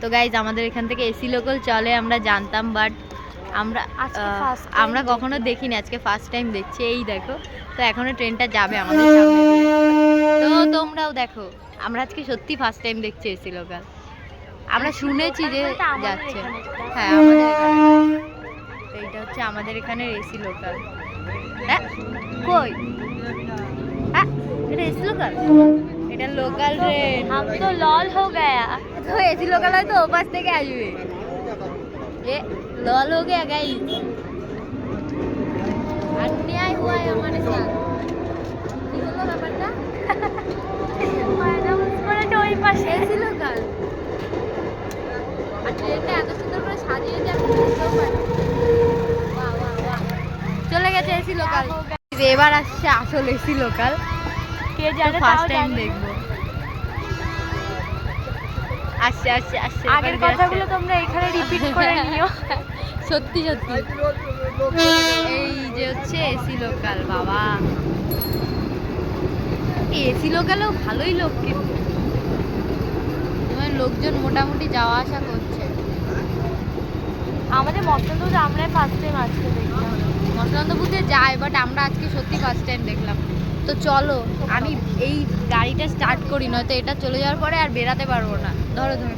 তো গাইজ আমাদের এখান থেকে এসি লোকাল চলে আমরা জানতাম, বাট আমরা কখনো দেখিনি, আজকে ফার্স্ট টাইম দেখছি। এই দেখো, তো এখনো ট্রেনটা যাবে আমাদের সামনে দিয়ে, তো তোমরাও দেখো। আমরা আজকে সত্যি ফার্স্ট টাইম দেখছি এসি লোকাল। আমরা শুনেছি যে যাচ্ছে, হ্যাঁ আমাদের এখানে। তো এইটা হচ্ছে আমাদের এখানের এসি লোকাল। হ্যাঁ কই, হ্যাঁ এটা এসি লোকাল, এটা লোকাল ট্রেন। हम तो लॉल हो गया। तो एसी लोकल है तो ऊपर से क्या आइए, ये लॉल हो गया गाइस, अन्याय हुआ है हमारे साथ। কি হলো ব্যাপারটা? ম্যাডাম করে তো ওই পাশে এসি লোকাল, আর ট্রেনটা এত সুন্দর করে সাজিয়েছে আমি বুঝতেও পারি। বাহ বাহ বাহ, চলে গেছে এসি লোকাল। এবার আসছে আসল এসি লোকাল, কে জানে, ফার্স্ট টাইম দেখবো। আসছে আসছে আসছে, আগের কথাগুলো তোমরা এখানে রিপিট করে নিও। সত্যি সত্যি। এই যে হচ্ছে এসি লোকাল, বাবা এসি লোকালেও ভালোই লোক, কিন্তু লোকজন মোটামুটি যাওয়া আসা করছে। আমাদের মতলব আমরা ফার্স্ট টাইম আজকে দেখলাম। মসলান্দপুরে যায়, বাট আমরা আজকে সত্যি ফার্স্ট টাইম দেখলাম। তো চলো আমি এই গাড়িটা স্টার্ট করি, নয়তো এটা চলে যাওয়ার পরে আর বেরাতে পারবো না। ধরো তুমি।